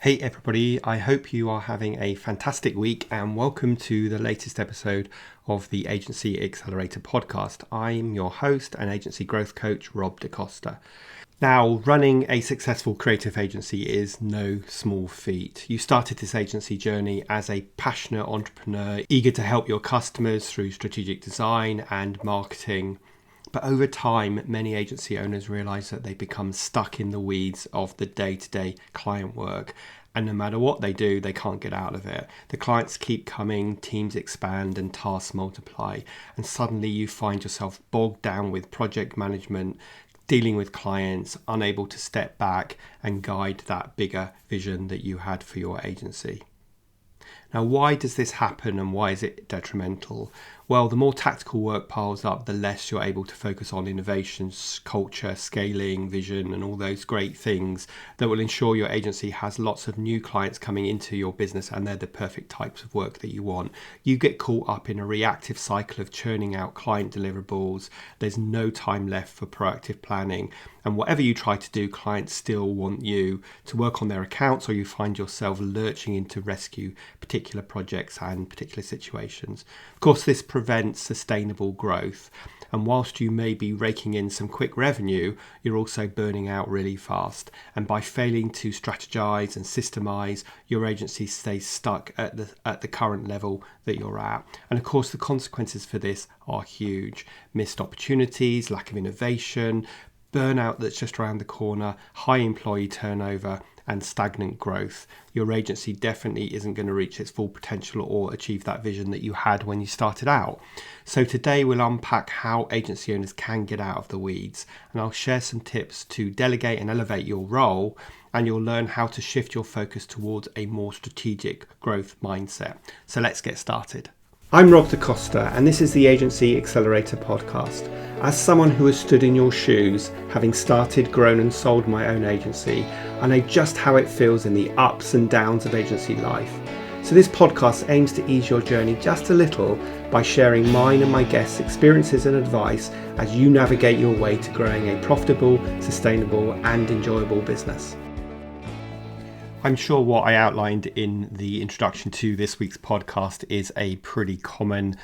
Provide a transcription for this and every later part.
Hey everybody, I hope you are having a fantastic week and welcome to the latest episode of the Agency Accelerator Podcast. I'm your host and agency growth coach, Rob DaCosta. Now, running a successful creative agency is no small feat. You started this agency journey as a passionate entrepreneur, eager to help your customers through strategic design and marketing. But over time, many agency owners realize that they become stuck in the weeds of the day-to-day client work. And no matter what they do, they can't get out of it. The clients keep coming, teams expand and tasks multiply. And suddenly you find yourself bogged down with project management, dealing with clients, unable to step back and guide that bigger vision that you had for your agency. Now, why does this happen and why is it detrimental? Well, the more tactical work piles up, the less you're able to focus on innovations, culture, scaling, vision, and all those great things that will ensure your agency has lots of new clients coming into your business and they're the perfect types of work that you want. You get caught up in a reactive cycle of churning out client deliverables. There's no time left for proactive planning. And whatever you try to do, clients still want you to work on their accounts, or you find yourself lurching in to rescue particular projects and particular situations. Of course, this prevents sustainable growth. And whilst you may be raking in some quick revenue, you're also burning out really fast. And by failing to strategize and systemize, your agency stays stuck at the current level that you're at. And of course, the consequences for this are huge. Missed opportunities, lack of innovation, burnout that's just around the corner, high employee turnover, and stagnant growth. Your agency definitely isn't going to reach its full potential or achieve that vision that you had when you started out. So today we'll unpack how agency owners can get out of the weeds, and I'll share some tips to delegate and elevate your role, and you'll learn how to shift your focus towards a more strategic growth mindset. So let's get started. I'm Rob DaCosta, and this is the Agency Accelerator Podcast. As someone who has stood in your shoes, having started, grown and sold my own agency, I know just how it feels in the ups and downs of agency life. So this podcast aims to ease your journey just a little by sharing mine and my guests' experiences and advice as you navigate your way to growing a profitable, sustainable and enjoyable business. I'm sure what I outlined in the introduction to this week's podcast is a pretty common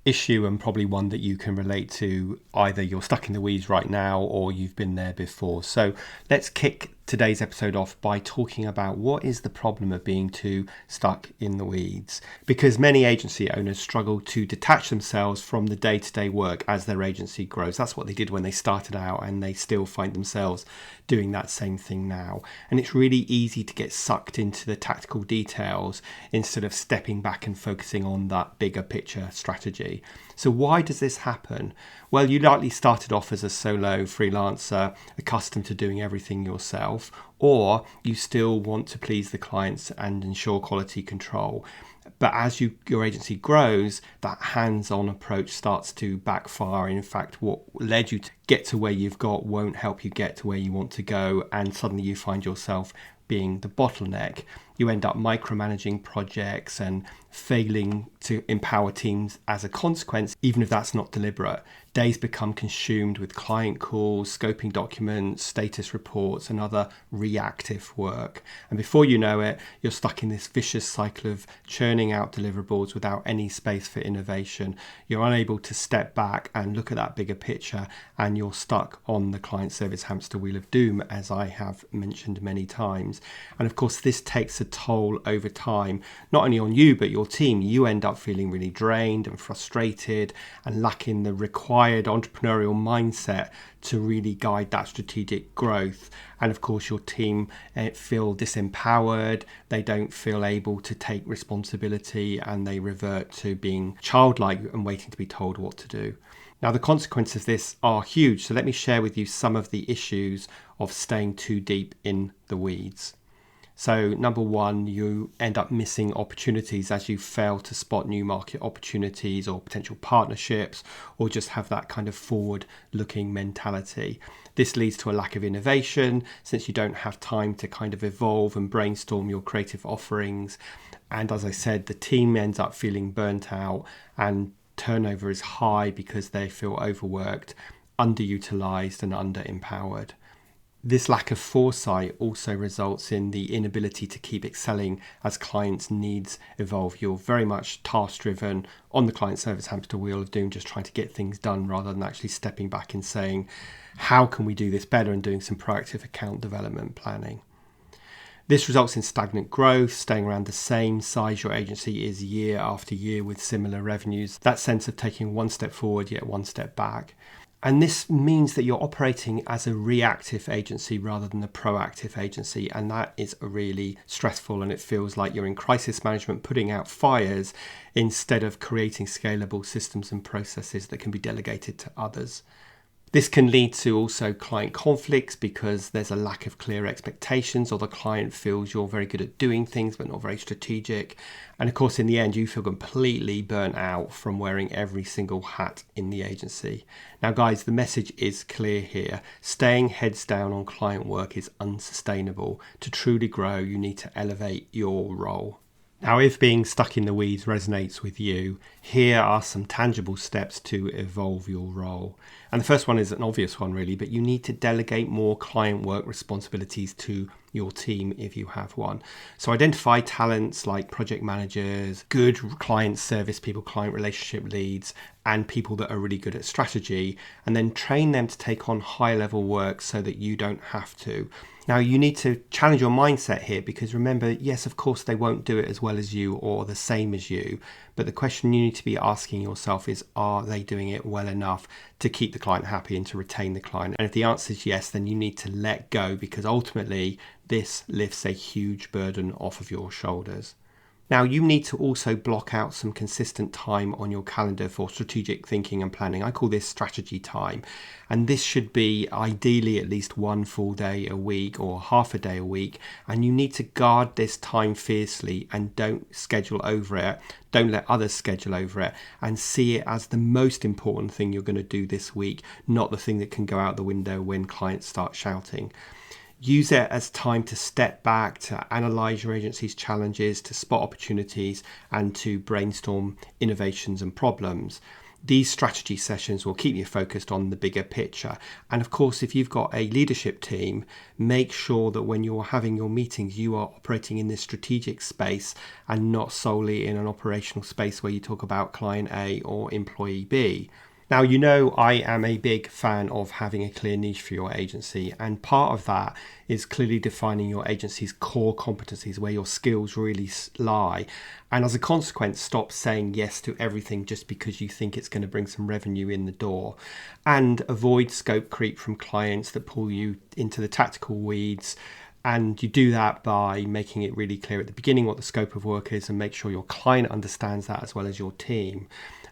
issue and probably one that you can relate to. Either you're stuck in the weeds right now or you've been there before. So let's kick today's episode off by talking about what is the problem of being too stuck in the weeds. Because many agency owners struggle to detach themselves from the day-to-day work as their agency grows. That's what they did when they started out, and they still find themselves doing that same thing now. And it's really easy to get sucked into the tactical details instead of stepping back and focusing on that bigger picture strategy. So why does this happen? Well, you likely started off as a solo freelancer, accustomed to doing everything yourself, or you still want to please the clients and ensure quality control. But as your agency grows, that hands-on approach starts to backfire. In fact, what led you to get to where you've got won't help you get to where you want to go, and suddenly you find yourself being the bottleneck. You end up micromanaging projects and failing to empower teams as a consequence, even if that's not deliberate. Days become consumed with client calls, scoping documents, status reports, and other reactive work. And before you know it, you're stuck in this vicious cycle of churning out deliverables without any space for innovation. You're unable to step back and look at that bigger picture, and you're stuck on the client service hamster wheel of doom, as I have mentioned many times. And of course, this takes a toll over time, not only on you, but your team. You end up feeling really drained and frustrated and lacking the required entrepreneurial mindset to really guide that strategic growth. And of course, your team feel disempowered, they don't feel able to take responsibility, and they revert to being childlike and waiting to be told what to do. Now, the consequences of this are huge, so let me share with you some of the issues of staying too deep in the weeds. So number one, you end up missing opportunities as you fail to spot new market opportunities or potential partnerships, or just have that kind of forward-looking mentality. This leads to a lack of innovation, since you don't have time to kind of evolve and brainstorm your creative offerings. And as I said, the team ends up feeling burnt out, and turnover is high because they feel overworked, underutilized and under-empowered. This lack of foresight also results in the inability to keep excelling as clients' needs evolve. You're very much task-driven on the client service hamster wheel of doom, just trying to get things done rather than actually stepping back and saying, how can we do this better, and doing some proactive account development planning. This results in stagnant growth, staying around the same size your agency is year after year with similar revenues, that sense of taking one step forward yet one step back. And this means that you're operating as a reactive agency rather than a proactive agency. And that is really stressful, and it feels like you're in crisis management, putting out fires instead of creating scalable systems and processes that can be delegated to others. This can lead to also client conflicts because there's a lack of clear expectations, or the client feels you're very good at doing things but not very strategic. And of course, in the end, you feel completely burnt out from wearing every single hat in the agency. Now, guys, the message is clear here. Staying heads down on client work is unsustainable. To truly grow, you need to elevate your role. Now, if being stuck in the weeds resonates with you, here are some tangible steps to evolve your role. And the first one is an obvious one, really, but you need to delegate more client work responsibilities to your team if you have one. So identify talents like project managers, good client service people, client relationship leads, and people that are really good at strategy, and then train them to take on high-level work so that you don't have to. Now, you need to challenge your mindset here, because remember, yes, of course, they won't do it as well as you or the same as you. But the question you need to be asking yourself is, are they doing it well enough to keep the client happy and to retain the client? And if the answer is yes, then you need to let go, because ultimately this lifts a huge burden off of your shoulders. Now, you need to also block out some consistent time on your calendar for strategic thinking and planning. I call this strategy time. And this should be ideally at least one full day a week or half a day a week. And you need to guard this time fiercely and don't schedule over it. Don't let others schedule over it, and see it as the most important thing you're going to do this week, not the thing that can go out the window when clients start shouting. Use it as time to step back, to analyze your agency's challenges, to spot opportunities, and to brainstorm innovations and problems. These strategy sessions will keep you focused on the bigger picture. And of course, if you've got a leadership team, make sure that when you're having your meetings, you are operating in this strategic space and not solely in an operational space where you talk about client A or employee B. Now, you know, I am a big fan of having a clear niche for your agency, and part of that is clearly defining your agency's core competencies, where your skills really lie. And as a consequence, stop saying yes to everything just because you think it's going to bring some revenue in the door, and avoid scope creep from clients that pull you into the tactical weeds. And you do that by making it really clear at the beginning what the scope of work is, and make sure your client understands that as well as your team.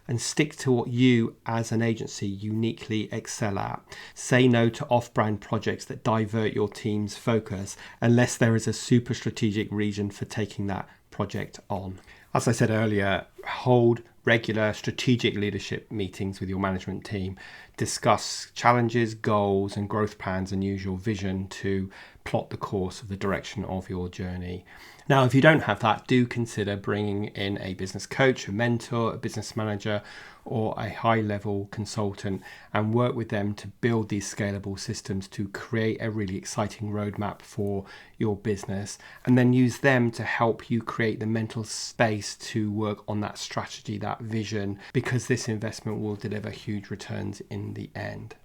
And stick to what you as an agency uniquely excel at. Say no to off-brand projects that divert your team's focus unless there is a super strategic reason for taking that project on. As I said earlier, hold regular strategic leadership meetings with your management team. Discuss challenges, goals, and growth plans, and use your vision to plot the course of the direction of your journey. Now, if you don't have that, do consider bringing in a business coach, a mentor, a business manager, or a high-level consultant, and work with them to build these scalable systems to create a really exciting roadmap for your business, and then use them to help you create the mental space to work on that strategy, that vision, because this investment will deliver huge returns in the end.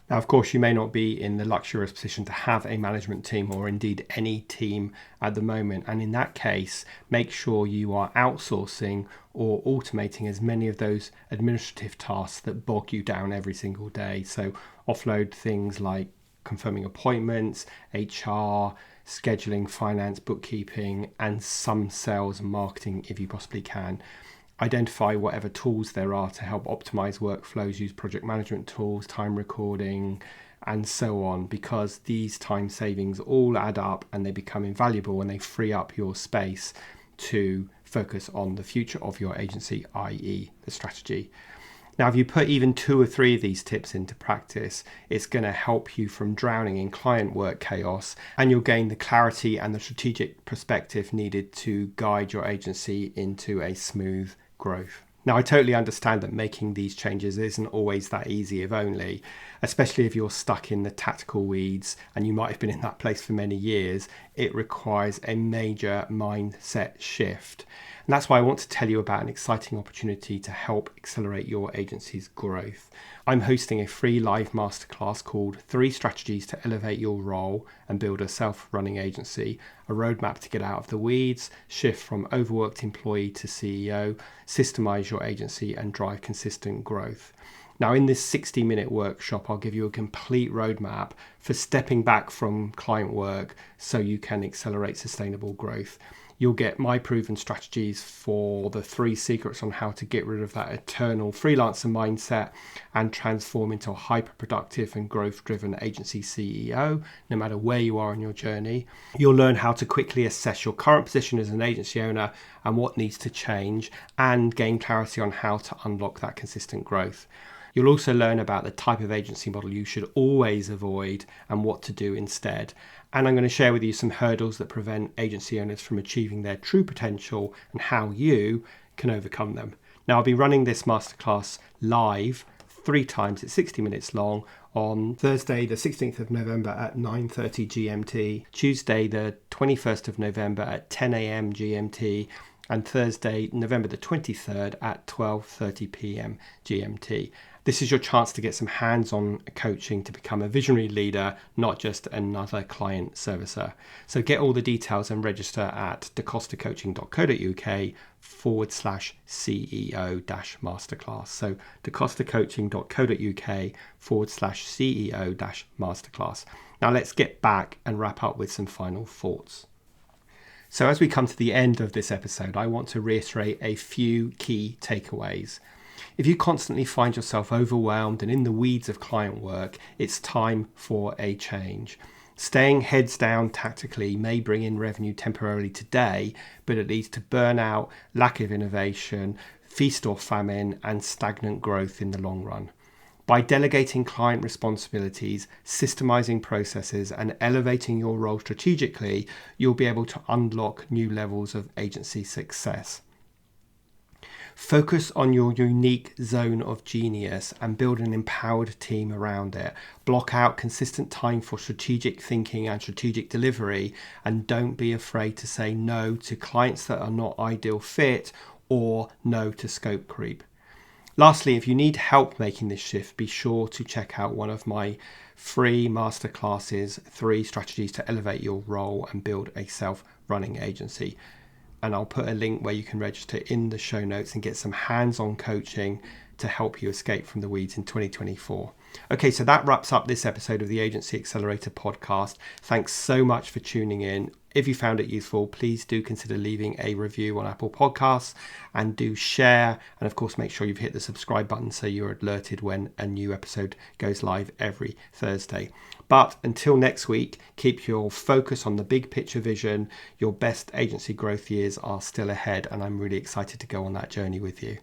Now, of course, you may not be in the luxurious position to have a management team, or indeed any team at the moment. And in that case, make sure you are outsourcing or automating as many of those administrative tasks that bog you down every single day. So offload things like confirming appointments, HR, scheduling, finance, bookkeeping, and some sales and marketing if you possibly can. Identify whatever tools there are to help optimize workflows, use project management tools, time recording, and so on, because these time savings all add up and they become invaluable when they free up your space to focus on the future of your agency, i.e. the strategy. Now, if you put even 2 or 3 of these tips into practice, it's going to help you from drowning in client work chaos, and you'll gain the clarity and the strategic perspective needed to guide your agency into a smooth growth. Now, I totally understand that making these changes isn't always that easy, if only, especially if you're stuck in the tactical weeds and you might have been in that place for many years. It requires a major mindset shift. And that's why I want to tell you about an exciting opportunity to help accelerate your agency's growth. I'm hosting a free live masterclass called 3 Strategies to Elevate Your Role and Build a Self-Running Agency, a roadmap to get out of the weeds, shift from overworked employee to CEO, systemize your agency and drive consistent growth. Now, in this 60-minute workshop, I'll give you a complete roadmap for stepping back from client work so you can accelerate sustainable growth. You'll get my proven strategies for the 3 secrets on how to get rid of that eternal freelancer mindset and transform into a hyper-productive and growth-driven agency CEO, no matter where you are in your journey. You'll learn how to quickly assess your current position as an agency owner and what needs to change, and gain clarity on how to unlock that consistent growth. You'll also learn about the type of agency model you should always avoid and what to do instead. And I'm going to share with you some hurdles that prevent agency owners from achieving their true potential and how you can overcome them. Now, I'll be running this masterclass live 3 times. It's 60 minutes long on Thursday, the 16th of November at 9:30 GMT, Tuesday, the 21st of November at 10 a.m. GMT, and Thursday, November the 23rd at 12:30 p.m. GMT. This is your chance to get some hands-on coaching to become a visionary leader, not just another client servicer. So get all the details and register at dacostacoaching.co.uk/CEO-masterclass. So dacostacoaching.co.uk/CEO-masterclass. Now let's get back and wrap up with some final thoughts. So as we come to the end of this episode, I want to reiterate a few key takeaways. If you constantly find yourself overwhelmed and in the weeds of client work, it's time for a change. Staying heads down tactically may bring in revenue temporarily today, but it leads to burnout, lack of innovation, feast or famine, and stagnant growth in the long run. By delegating client responsibilities, systemizing processes, and elevating your role strategically, you'll be able to unlock new levels of agency success. Focus on your unique zone of genius and build an empowered team around it. Block out consistent time for strategic thinking and strategic delivery, and don't be afraid to say no to clients that are not ideal fit or no to scope creep. Lastly, if you need help making this shift, be sure to check out one of my free masterclasses, 3 Strategies to Elevate Your Role and Build a Self-Running Agency. And I'll put a link where you can register in the show notes and get some hands-on coaching to help you escape from the weeds in 2024. Okay, so that wraps up this episode of the Agency Accelerator Podcast. Thanks so much for tuning in. If you found it useful, please do consider leaving a review on Apple Podcasts and do share. And of course, make sure you've hit the subscribe button so you're alerted when a new episode goes live every Thursday. But until next week, keep your focus on the big picture vision. Your best agency growth years are still ahead, and I'm really excited to go on that journey with you.